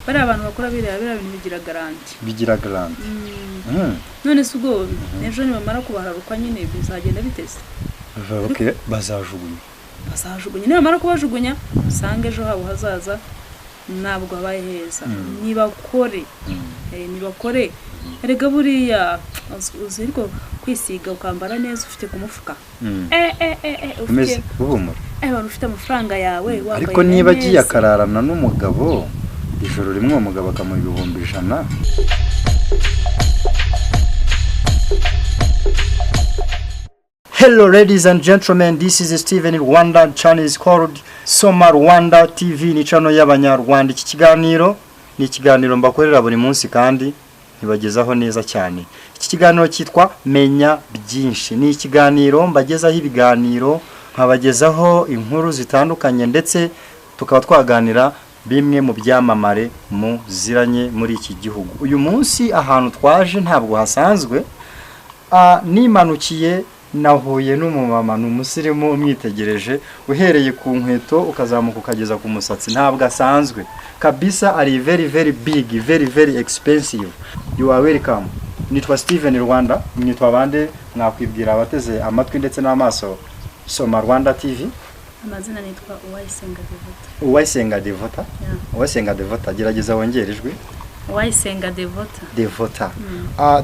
bari abantu bakora biriya bintu bigira garanti none se ubwo ejo nibamara kubaharukwa nyine bizagenda biteze bazajugunya nibamara kubajugunya usange ejo habo hazaza ntabwo habaye heza nibakore erega buriya uzi ariko kwisiga ukambara neza ufite ku mufuka umeze ubumura abantu ufite amafaranga yawe wambaye ariko niba agiye akararana n'umugabo ijoro rimwe uwo mugabo akamuha 100,000. Hello ladies and gentlemen, this is Steven in Rwanda. Channel is called Soma Rwanda TV. Ni channel y'abanyarwanda. Iki kiganiro ni ikiganiro mbakorera buri munsi kandi ntibagezaho neza cyane. Iki kiganiro cyitwa Menya Byinshi. Ni ikiganiro mbagezaho ibiganiro, nkabagezaho inkuru zitandukanye ndetse tukaba twaganira bimwe mu byamamare muziranye muri iki gihugu. Uyu munsi ahantu twaje ntabwo hasanzwe. Nimanukiye nahuye n'umumama n'umusirimu umwitegereje uhereye ku nkweto ukazamuka ukageza ku musatsi ntabwo asanzwe kabisa, ari very big, very expensive. You are welcome. Nitwa Steven Rwanda, nitwa bande mwakwibwira abateze amatwi ndetse n'amaso Soma Rwanda TV. Amazina nitwa Uwayisenga Devota. Uwayisenga Devota? Uwayisenga Devota, gerageza wongerejwe. Uwayisenga Devota. Devota.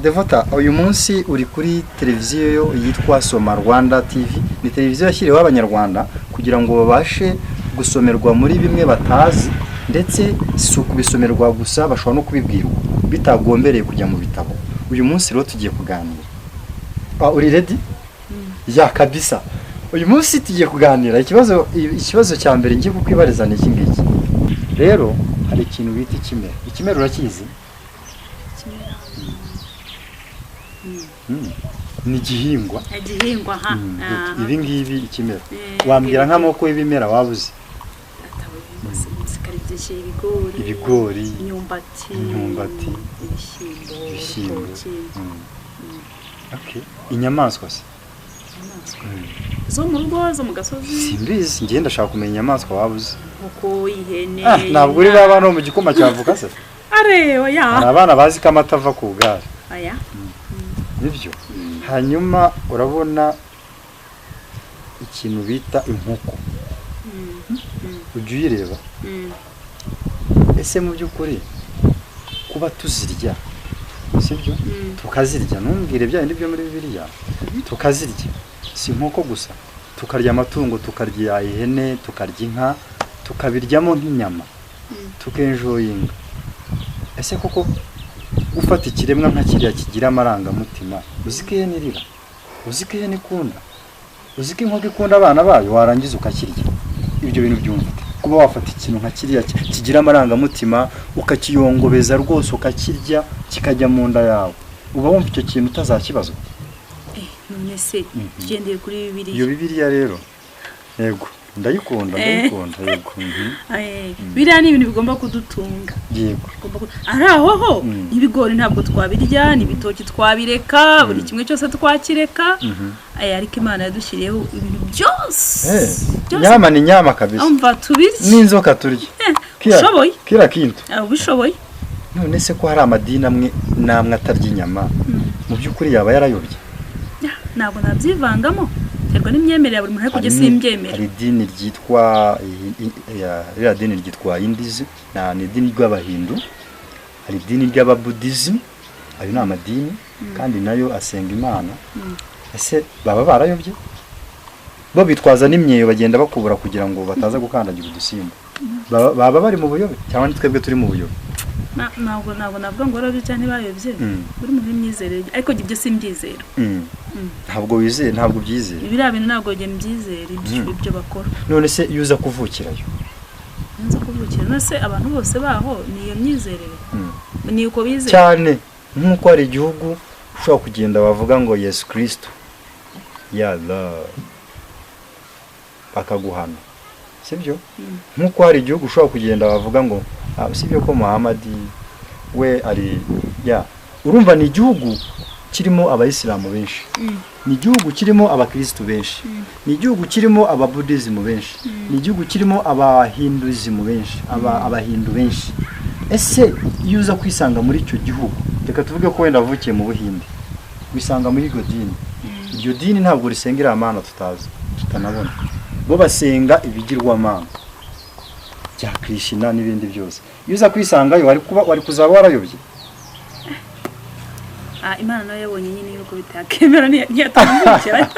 Devota, uyu munsi uri kuri televiziyo yitwa Soma Rwanda TV. Ni televiziyo yashyiriweho abanyarwanda kugira ngo babashe gusomerwa muri bimwe batazi ndetse si ukubisomerwa gusa, bashobora no kubibwirwa bitagombereye kujya mu bitabo. Uyu munsi rero tugiye kuganira. Uri ready? Ya kabisa. Uyu munsi tugiye kuganira ikibazo cya mbere ngiye kukwibariza ni iki ngiki. Rero hari ikintu bita ikimera. Ikimera urakizi? Ni igihingwa. Igihingwa ha. Ibi ngibi ikimera. Wambwira nk'amoko y'ibimera wabuze? Ibigori, imyumbati, ibishyimbo. Okay. Inyamaswa se? Zo mu rugo zo mu gasozi? Simbizi, ngenda ndashaka kumenya inyamaswa wabuze. Uko ihene. Ntabwo uri babana mu gikoma cyavuka se? Oya. Hari abana bazi ko amata ava ku bwari. Aya. Nibyo. Hanyuma urabona ikintu bita inkoko. Ujye uyireba. Ese mu by'ukuri kuba tuzirya sibyo? Tukazirya, ntumbwire bya bindi byo muri Bibiliya. Tukazirya si inkoko gusa, tukarya amatungo, tukarya ihene, tukarya inka, tukabiryamo nk'inyama, tukenjoyinga. Ese koko ufata ikiremwa nka kiriya kigira amarangamutima, uziko ihene irira, uziko ihene ikunda, uziko inkoko ikunda abana bayo, warangiza ukakirya? Ibyo bintu byumva kuba wafata ikintu nka kiriya kigira amarangamutima ukakiyongobeza rwose ukakirya kikajya mu nda yawe, uba wumva icyo kintu utazakibazwa? None se tugendeye kuri Bibiliya. Iyo Bibiliya rero yego ndayikunda yego. Biriya ni ibintu bigomba kudutunga. Yego. Ari aho ibigori ntabwo twabirya, n'ibitoki twabireka, buri kimwe cyose twakireka. Ariko Imana yadushyiriyeho ibintu byose. Nyama ni nyama kabisa. Umva tubirye. N'inzoka turya. Ushoboye? Kira kintu. Ubishoboye? None se ko hari amadini amwe namwe atarya inyama, mu by'ukuri yaba yarayobye? Ntabwo nabyivangamo. Terwa n'imyemerere buri muntu ariko je simbyemera. Hari idini ryitwa ya dini ryitwa Hinduism, ni idini ry'abahindu. Hari idini ry'ababuddhism, ayo ni amadini kandi nayo asenga Imana. Ese baba barayobye? Bo bitwaza n'imyeyo bagenda bakubura kugira ngo bataza gukandagira udusimba. Baba bari mu buyobe cyangwa ni twebwe turi mu buyobe? Ntabwo navuga ngo barabye cyane bayobye. Buri muntu imyizerere ariko ibyo simbyizera. Ntabwo wizeye, ntabwo byizeye. Ibiriya bintu ntabwo nge mbyizera ibyo bakora. None se yuza kuvukirayo? Nza kuvukira. None se abantu bose baho ni iyo myizerere? Ni uko bizera cyane nk'uko hari igihugu ushobora kugenda bavuga ngo Yesu Kristo yalla bakaguhana, sibyo? Nk'uko hari igihugu ushobora kugenda bavuga ngo sibyo ko Muhammad we ari urumva ni igihugu kirimo abayisilamu benshi, ni igihugu kirimo abakristo benshi, ni igihugu kirimo ababuddhism benshi, ni igihugu kirimo abahinduism benshi, abahindu benshi, ese iyo uza kwisanga muri icyo gihugu, reka tuvuge ko wenda wavukiye mu Buhinde, wisanga muri iryo dini, iryo dini ntabwo risengera amana tutazi tutanabona, bo basenga ibigirwamana bya Krishna n'ibindi byose. Iyo uza kwisangayo wari kuzaba warayobye. Imana nayo yabonye nyine yuko bitakemera ntiyatambukira.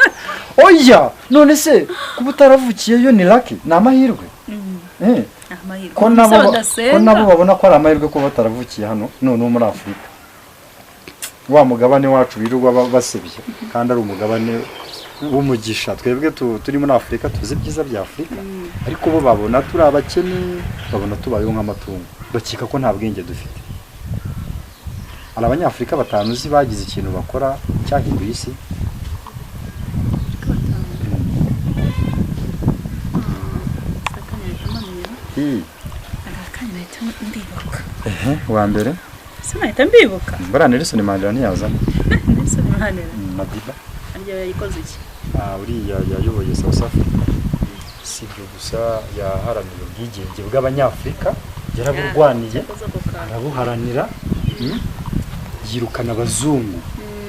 Oya, none se kuba utaravukiyeyo ni lucky, ni amahirwe. Ko nabo babona ko ari amahirwe ko bataravukiye hano none muri Afurika. Wa mugabane wacu birirwa basebye kandi ari umugabane w'umugisha. Twebwe turi muri Afurika tuzi byiza bya Afurika, ariko bo babona turi abakene, babona tubayeho nk'amatungo, bakika ko nta bwenge dufite. Hari abanyafurika batanu uzi bagize ikintu bakora cyahinduye isi. Wa mbere sinahita mbibuka mbara Nelson Mandela ntiyazamo. Nelson Mandela Madiba arya yikoze iki? Uriya yayoboye South Africa, si byo gusa yaharaniye ubwigenge bw'abanyafurika, yaraburwaniye arabuharanira, yirukana abazungu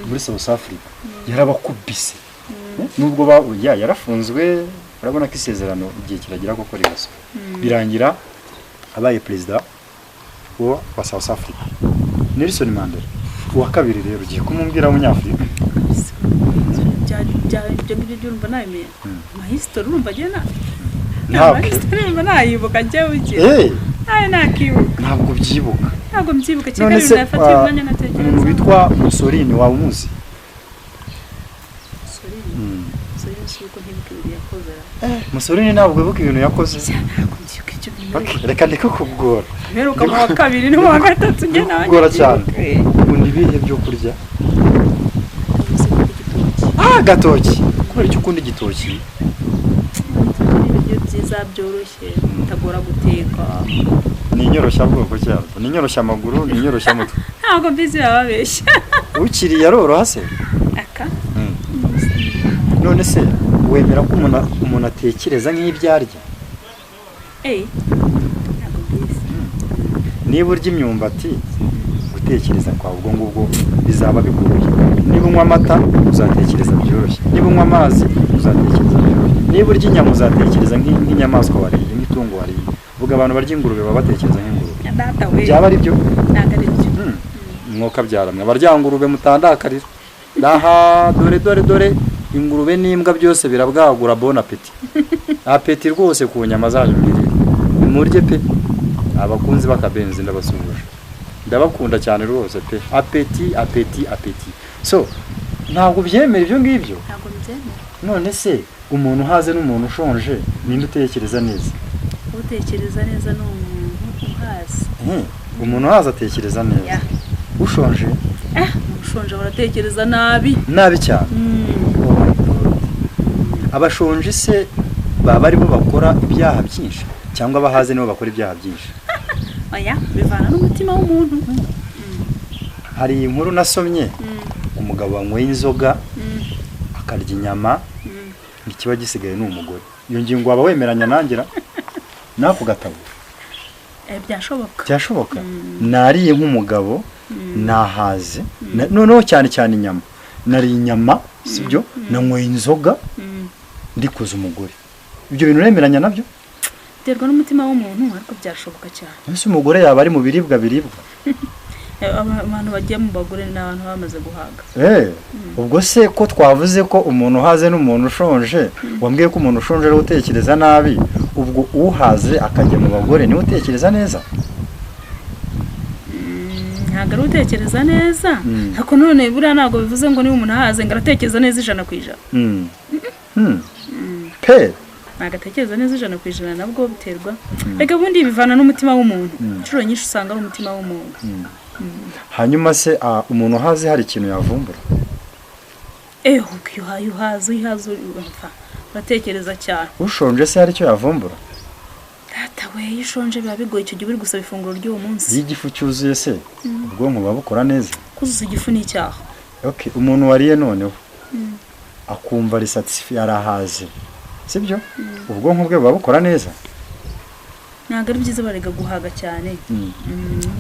muri South Africa, yarabakubise. Nubwo yarafunzwe, urabona ko isezerano igihe kiragira ko ribaso, birangira abaye perezida wa South Africa. Nelson Mandela uwa kabiri rero ugiye kumumbwira umunyafurika. Ibyo urumva nayemeye amahistory urumva agena ntabwo nayibuka njyewe ugiye nakibuka ntabwo mbyibuka cyane nafatiye umwanya natekereza. Umuntu witwa Mussolini waba umuzi? Mussolini ntabwo wibuka ibintu yakoze? Reka ndikukubwora. Mperuka mu wa kabiri no mu wa gatatu njye nawe kugora cyane. Ubundi ibihe byo kurya gatoki. Kubera icyo ukunda igitoki? Ibyo byiza byoroshye bitagora guteka. Ni inyoroshya bwoko cyane, ni inyoroshya amaguru, ni inyoroshya mutwe. Ntabwo mbizi bababeshya. Ukiri yaroroha se? None se wemera ko umuntu atekereza nk'ibyo arya? Ntabwo mbizi. Niba urya imyumbati gutekereza kwawe ubwo ngubwo bizaba bigoye. Niba unywa amata uzatekereza byoroshye, niba unywa amazi uzatekereza byoroshye, niba urya inyama uzatekereza nk'inyamaswa wariye, nk'itungo wariye. Vuga abantu barya ingurube baba batekereza nk'ingurube. Byaba ari byo? Ntabwo ari byo. Mwuka byaramwe abarya ingurube mutandakarira. Aha dore ingurube n'imbwa byose birabwagura bon appétit. Appétit rwose ku nyama zanyu mbiri. Murye pe. Abakunzi bakabenzi ndabasunguje. Ndabakunda cyane rwose pe. Appétit. So ntabwo byemera ibyo ngibyo? Ntabwo byemera. None se umuntu haze n'umuntu ushonje ninde utekereza neza? Utekereza neza ni umuntu uhaze. Umuntu haze atekereza neza. Ushonje? Ushonje baratekereza nabi. Nabi cyane. Abashonje se baba ari bo bakora ibyaha byinshi cyangwa abahaze nibo bakora ibyaha byinshi? Oya, bivana n'umutima w'umuntu. Hari inkuru nasomye, umugabo wanyweye inzoga akarya inyama, ikiba gisigaye ni umugore. Iyo ngingo waba wemeranya nangira nako gatabo? Byashoboka. Nariye nk'umugabo nahaze, noneho cyane inyama. Nari inyama, sibyo? Nanyweye inzoga ndikuza umugore. Ibyo bintu uremeranya nabyo? Biterwa n'umutima w'umuntu ariko byashoboka cyane. Ese umugore yaba ari mu biribwa? Abantu bagiye mu bagore n'abantu bamaze guhaga. Ubwo se ko twavuze ko umuntu haze n'umuntu ushonje, wambwiye ko umuntu ushonje ari utekereza nabi, ubwo uhaze akajya mu bagore niwe utekereza neza? Ntabwo ari utekereza neza, ariko none buriya ntabwo bivuze ngo niba umuntu ahaze ngo aratekereza neza 100%. Pe ntabwo atekereza neza 100% nabwo biterwa. Reka bundi bivana n'umutima w'umuntu. Inshuro nyinshi usanga ari umutima w'umuntu. Hanyuma se umuntu haze hari ikintu yavumbura? Uhaze uratekereza cyane. Ushonje se hari icyo yavumbura? Data we, ishonje biba bigoye icyo gihe uri gusaba ifunguro ry'uwo munsi. Igifu cyuzuye se ubwonko buba bukora neza? Kuzuza igifu ni icyaha. Umuntu wariye noneho akumva ari satisfied, arahaze, sibyo? Ubwonko bwe buba bukora neza? ntabwo ari byiza barega guhaga cyane.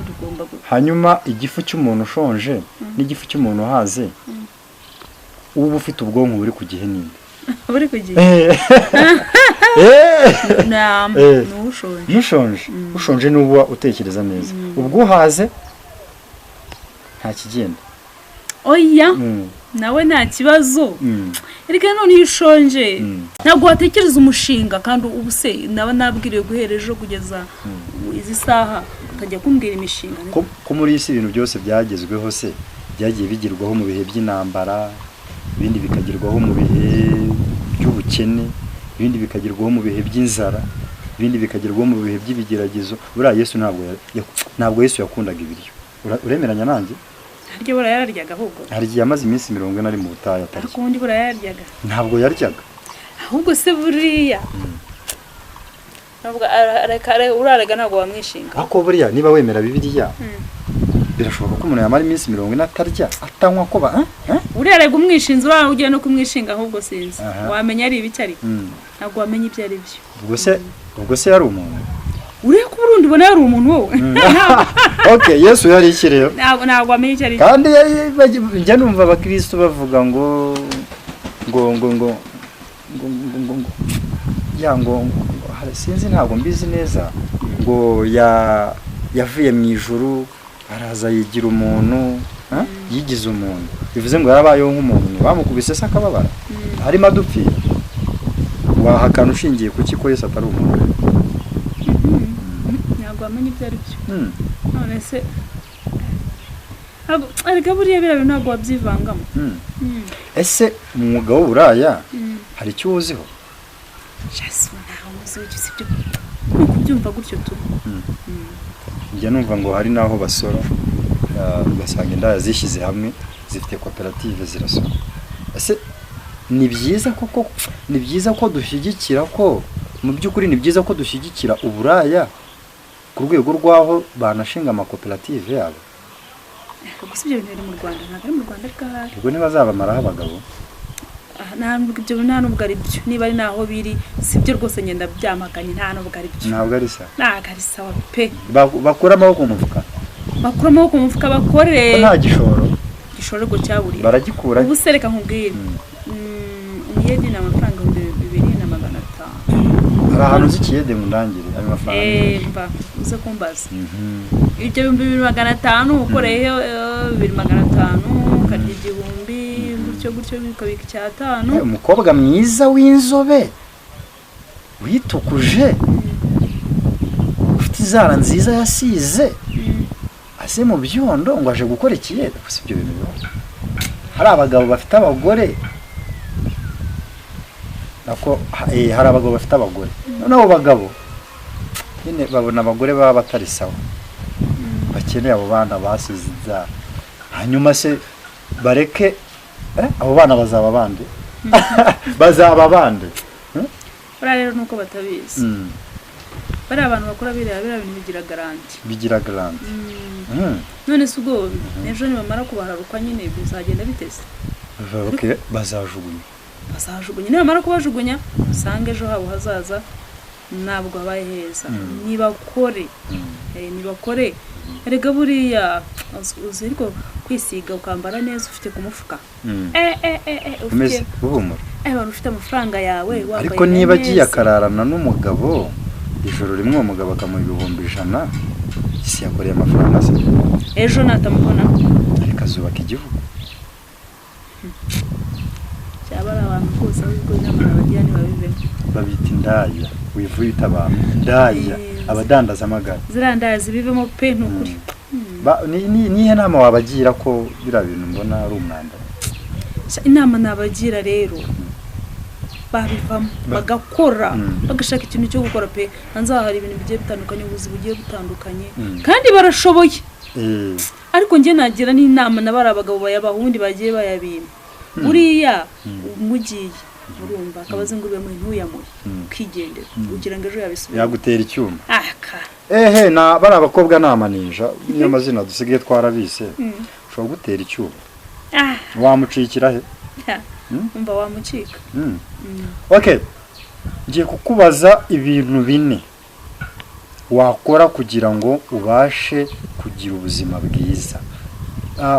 Tugomba hanyuma igifu cy'umuntu ushonje n'igifu cy'umuntu uhaze uba ufite ubwonko buri ku gihe ninde buri ku gihe ushonje n'uba utekereza neza ubwo uhaze nta kigenda oya nawe nta kibazo erega none iyo ushonje ntabwo watekereza umushinga kandi ubu se naba nabwiriye guhera ejo kugeza izi saha ukajya kumbwira imishinga ko muri isi ibintu byose byagezweho se byagiye bigirwaho mu bihe by'intambara ibindi bikagirwaho mu bihe by'ubukene ibindi bikagirwaho mu bihe by'inzara ibindi bikagirwaho mu bihe by'ibigeragezo buriya Yesu ntabwo Yesu yakundaga ibiryo uremeranya nanjye harya buriya yararyaga ahubwo hari igihe yamaze iminsi 40 ari mu butayu atarya ariko ubundi buriya yararyaga ntabwo yaryaga ahubwo se buriya ntabwo urarega ntabwo wamwishinga ako buriya niba wemera Bibiliya birashoboka ko umuntu yamara iminsi 40 atarya atanywa ko uriya rega umwishinzi uraho ugiye no kumwishinga ahubwo sinzi wamenya ari ibiki ariko ntabwo wamenya ibyo ari byo ubwo se yari umuntu uriya ko Burundi ubona yari umuntu wowe okay Yesu yari iki rero ntabwo wamenya icyo ari kandi njya numva abakristo bavuga ngo sinzi ntabwo mbizi neza ngo yavuye mu ijuru araza yigira umuntu yigize umuntu bivuze ngo yarabayeho nk'umuntu bamukubise se akababara harimo adupfira wahakana ushingiye ku kiko Yesu atari umuntu ntabwo wamenya ibyo ari byo none se ariko buriya biriya bintu ntabwo wabyivangamo ese mu mwuga w'uburaya hari icyo uziho Yesu ntaho uzi icyo sibyo ni ukubyumva gutyo tu njya numva ngo hari naho basora ugasanga indaya zishyize hamwe zifite koperative zirasora ese ni byiza ko dushyigikira ko mu by'ukuri ni byiza ko dushyigikira uburaya ku rwego rwaho banashinga amakoperative yabo gusa ibyo bintu biri mu Rwanda ntabwo ari mu Rwanda bwahari ubwo ntibazabamaraho abagabo nta nubwo ari byo niba ari naho biri sibyo rwose ngenda byamaganye nta nubwo ari byo ntabwo ari sawa ntabwo ari sawa pe bakura amaboko mu mufuka bakore nta gishoro ngo cyaburiye baragikura ubu se reka nkubwire umuyedi ni amafaranga 2,500 hari ahantu zikiyede mu ndangire ayo mafaranga mba uze kumbaza ibyo 2,500 ukoreyeho 2,500 ukarya 1,000 gutyo bikabika 500 umukobwa mwiza w'inzobe witukuje ufite izara nziza yasize ase mu byondo ngo aje gukora ikiyede gusa ibyo bintu hari abagabo bafite abagore nako hari abagabo bafite abagore noneho bagabo nyine babona abagore baba batari sawa bakeneye abo bana basize inzara hanyuma se bareke abo bana bazaba bande buriya rero nuko batabizi bari abantu bakora biriya bintu bigira garanti none se ubwo ejo nibamara kubaharuka nyine bizagenda biteze bazajugunya nibamara kubajugunya usanga ejo habo hazaza ntabwo habaye heza nibakore erega buriya uzi ariko kwisiga ukambara neza ufite ku mufuka umeze ubumura abantu ufite amafaranga yawe wambaye ariko niba agiye akararana n'umugabo ijoro rimwe uwo mugabo akamuha 100,000 isi yakoreye amafaranga se ejo natamubona ariko azubaka igihugu cyabara abantu bose ahubwo n'amara bagira ntibabivemo babita indaya wivuye abantu ndaya abadandaza amagara zirandaya zibivemo pe n'ukuri nihe nama wabagira ko bira bintu mbona ari umwanda inama nabagira rero babivamo bagakora bagashaka ikintu cyo gukora pe hanze hari ibintu bigiye bitandukanye ubuzi bugiye butandukanye kandi barashoboye ariko nge nagira n'inama nabara abagabo bayabahundi bagiye bayabima uriya umugiye urumva akabaze ngo ube mu ntuyamuye kwigendera ugira ngo ejo yabisubira yagutera icyuma na bari abakobwa n'amaninja niyo mazina dusigaye twarabise ushobora gutera icyuma wamucikira he umva wamucika okay ngiye kukubaza ibintu 4 wakora kugira ngo ubashe kugira ubuzima bwiza.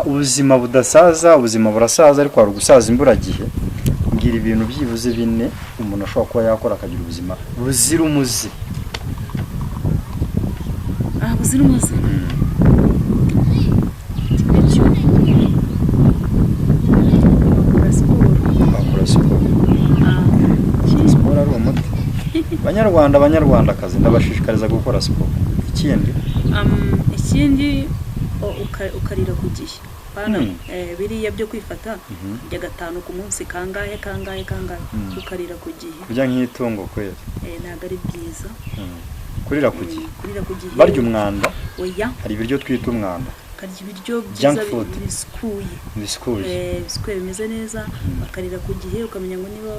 Ubuzima budasaza, ubuzima burasaza ariko hari gusaza imburagihe. Ngira ibintu byibuze bine umuntu ashobora kuba yakora akagira ubuzima buzira umuze. Buzira umuze. Bakora siporo. Siporo ari umuti. Banyarwandakazi ndabashishikariza gukora siporo. Ikindi ukarira ku gihe. Biriya byo kwifata bya gatanu ku munsi kangahe ukarira ku gihe. Bijya nk'itungo kwera. Ntago ari byiza. Kurira ku gihe. Barya umwanda. Oya. Hari ibiryo twita umwanda. Karya ibiryo byiza biskuye bimeze neza, bakarira ku gihe ukamenya ngo niba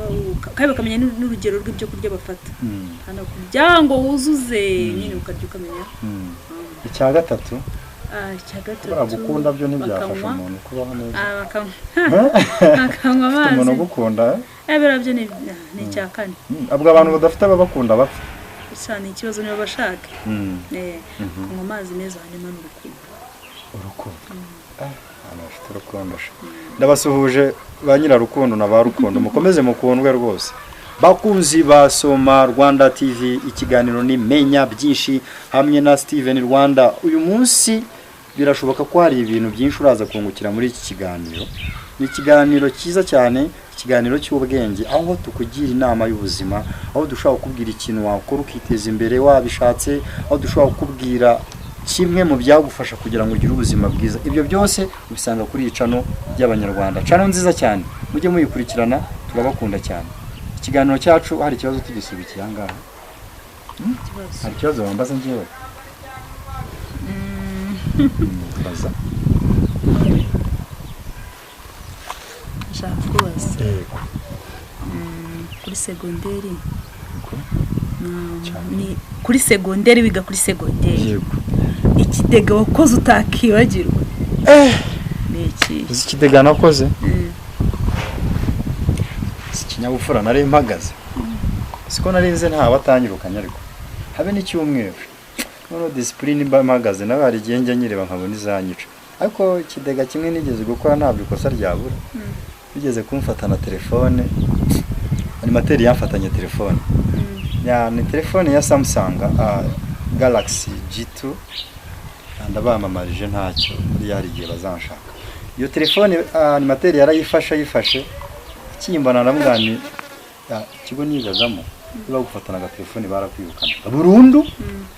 kandi bakamenya n'urugero rw'ibyo kurya bafata. Hano kugira ngo wuzuze nyine ukarya ukamenya. Icya gatatu gukunda byo ntibyafasha umuntu kubaho neza. Akanywa amazi. Umuntu gukunda byo ni icya kane. Abwo abantu badafite ababakunda bapfa. Cyane ikibazo niba bashaka. Kunywa amazi meza hanyuma urukundo. Bafite urukundo. Ndabasuhuje ba nyirarukundo na ba rukundo, mukomeze mukundwe rwose. Bakunzi basoma Rwanda TV, ikiganiro ni Menya Byinshi hamwe na Steven Rwanda. Uyu munsi birashoboka ko hari ibintu byinshi uraza kungukira muri iki kiganiro. Ni ikiganiro cyiza cyane, ikiganiro cy'ubwenge, aho tukugira inama y'ubuzima, aho dushobora kukubwira ikintu wakora ukiteza imbere wabishatse, aho dushobora kukubwira kimwe mu byagufasha kugira ngo ugire ubuzima bwiza. Ibyo byose ubisanga kuri iyi channel y'Abanyarwanda, channel nziza cyane, mujye muyikurikirana, turabakunda cyane. Ikiganiro cyacu hari ikibazo tugisubikiye ahangaha. Hari ikibazo wambaza njyewe? Baza. Kubaza. Kuri segonderi. Ni kuri segonderi, wiga kuri segonderi. Yego. Ikidega wakoze utakibagirwa. Ni iki? Ikidega nakoze? Ikinyabupfura nari mpagaze. Siko narize nta batanyirukanye ariko. Habe n'icyumweru. None discipline mpagaze nawe hari igihe njya nyireba nkabona izanyica. Ariko ikidega kimwe nigeze gukora ntabwo ikosa ryabura. Bigeze kumfata na telefone. Animateri yamfatanye telefone. Ni telefone ya Samsung Galaxy G2. Ndabamamarije ntacyo muri yari gihe bazanshaka. Iyo telefone animateri yarayifashe kimbana namugani kigo nigagamo biba gufatana telefone barakwirukana burundu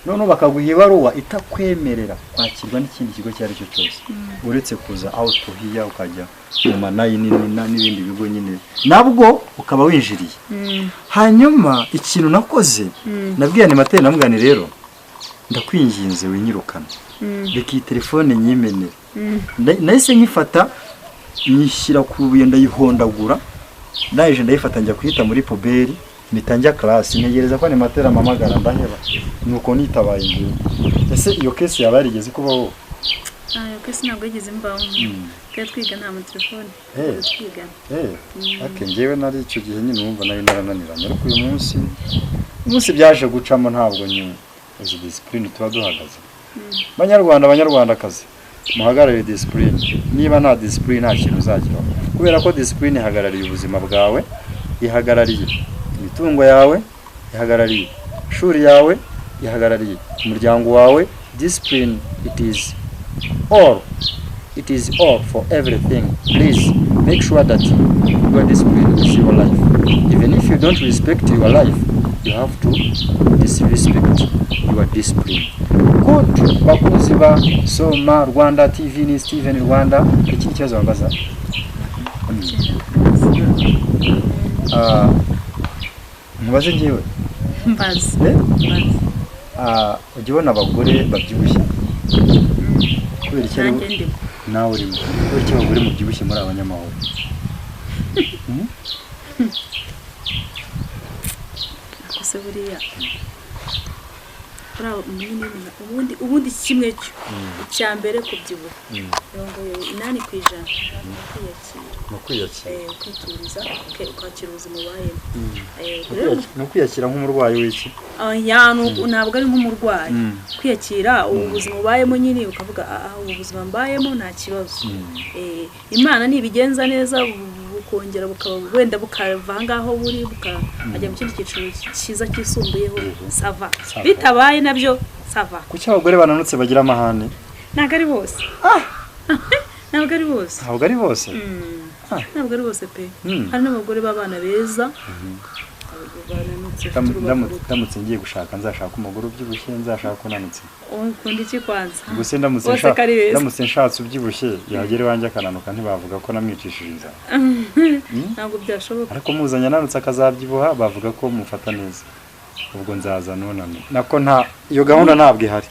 none bakaguha ibaruwa itakwemerera kwakirwa n'ikindi kigo cyari cyo cyose uretse kuza out hiya ukajya mu manayini n'ibindi bigo nyine nabwo ukaba winjiriye. Hanyuma ikintu nakoze nabwiye animateri namugani rero ndakwinginze winyirukana reka iyi telefone nyimene nahise nkifata nyishyira ku buye ndayihondagura ndaje ndayifata njya kwita muri poberi mitanjya class ntegereza ko animateri amamagara ndaheba nuko nitabaye ngiye. Ese iyo case yaba yarigeze kubaho? Iyo case ntabwo yigeze mbaho. Twiga nta mu telefone. Twiga. Njyewe nari icyo gihe nyine numva nari narananiranye ariko uyu munsi byaje gucamo ntabwo nyine izi discipline tuba duhagaze. Banyarwandakazi muhagarare discipline. Niba nta discipline nta kintu uzageraho, kubera ko discipline ihagarariye ubuzima bwawe, ihagarariye imitungo yawe, ihagarariye ishuri yawe, ihagarariye umuryango wawe. Discipline it is all for everything. Please make sure that your discipline is your life. Even if you don't respect your life, you have to disrespect your discipline. Good. Bakunzi ba Soma Rwanda TV ni Steven Rwanda. Iki kibazo wambaza? Mubaze ngiwe. Mbaze. Ujye ubona abagore babyibushye. Kubera iki ari nawe urimo. Kubera iki abagore mubyibushye muri abanyamahoro? Akose buriya ubundi kimwe cyo icya mbere kubyibuha 80% no kwiyakira ukituriza ukakira ubuzima ubayemo no kwiyakira nk'umurwayi w'iki ntabwo ari nk'umurwayi kwiyakira ubuzima ubayemo nyine ukavuga ubu buzima mbayemo nta kibazo Imana nibigenza neza bukongera wenda bukava ngaho buri bukajya mu kindi cyiciro cyiza cyisumbuyeho sava bitabaye nabyo sava kuki abagore bananutse bagira amahane ntabwo ari bose ntabwo ari bose ntabwo ari bose pe hari n'abagore b'abana beza ndamutse ngiye gushaka nzashaka umugore ubyibushye nzashaka unanutse ukunda iki kwanza gusa ndamutse nshatse ubyibushye yagera iwanjye akananuka ntibavuga ko namwicishije inzara ntabwo byashoboka ariko muzanye ananutse akazabyibuha bavuga ko mufata neza ubwo nzaza nunamye nako iyo gahunda ntabwo ihari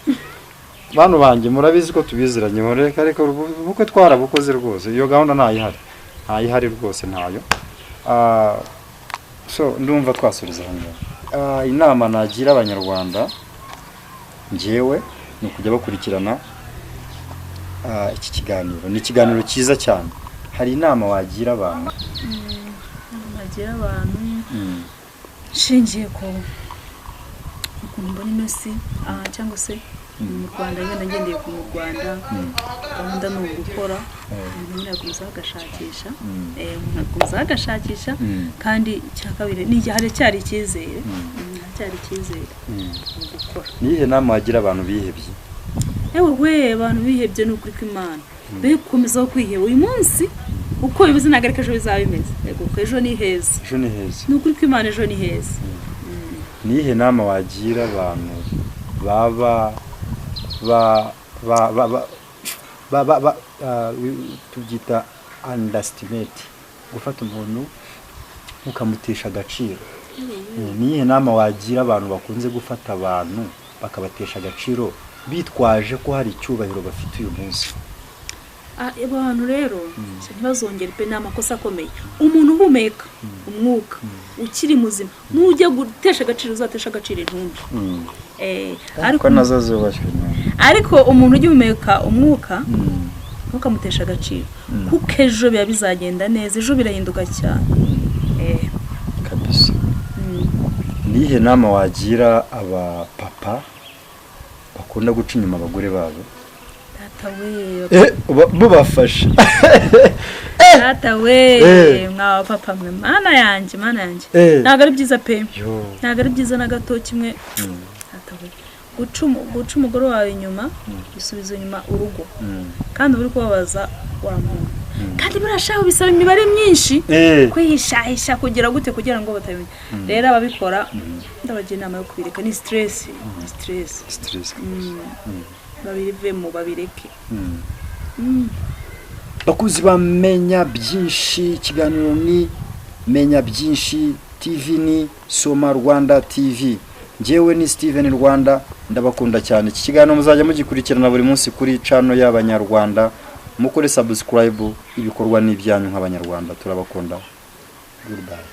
bantu banjye murabizi ko tubiziranye reka ubukwe twarabukoze rwose iyo gahunda ntayihari rwose ntayo so ndumva twasuriza hamwe inama nagira abanyarwanda njyewe ni ukujya bakurikirana iki kiganiro ni ikiganiro cyiza cyane hari inama wagira abantu nshingiye ku ukuntu mbona ino si cyangwa se mu Rwanda ngenda ngendeye ku mu Rwanda gahunda ni ugukora umuntu yakomeza agashakisha kandi icya kabiri ni haracyari icyizere mu gukora nihe nama wagira abantu bihebye abantu bihebye ni ukuri kw'Imana bekomeza kwiheba uyu munsi uko bivuze ntabwo ariko ejo bizaba bimeze yego ejo ni heza ni ukuri kw'Imana ejo ni heza nihe nama wagira abantu baba tubyita underestimate gufata umuntu ukamutesha agaciro nihe nama wagira abantu bakunze gufata abantu bakabatesha agaciro bitwaje ko hari icyubahiro bafite uyu munsi abantu rero ntibazongere pe n'amakosa akomeye umuntu uhumeka umwuka ukiri muzima nujya gutesha agaciro uzatesha agaciro intumbi ariko nazo zubashywe ariko umuntu ugihumeka umwuka ntukamutesha agaciro kuko ejo biba bizagenda neza ejo birahinduka cyane kabisa nihe nama wagira abapapa bakunda guca inyuma abagore babo bubafasha Tata we mwa papa mwe mana yanjye ntago ari byiza pe ntago ari byiza na gato kimwe tata we guca umugore wawe inyuma bisubiza inyuma urugo kandi uri kubabaza wa muntu kandi burashaka bisaba imibare myinshi kwihishahisha kugira gute kugira ngo batabimenya rero ababikora ndabagira inama yo kubireka ni stress babirivemo babireke bakuzi bamenya byinshi ikiganiro ni menya byinshi TV ni Soma Rwanda TV njyewe ni Steven Rwanda ndabakunda cyane iki kiganiro muzajya mugikurikirana buri munsi kuri channel y'abanyarwanda mukore subscribe ibikorwa n'ibyanyu nk'abanyarwanda turabakunda goodbye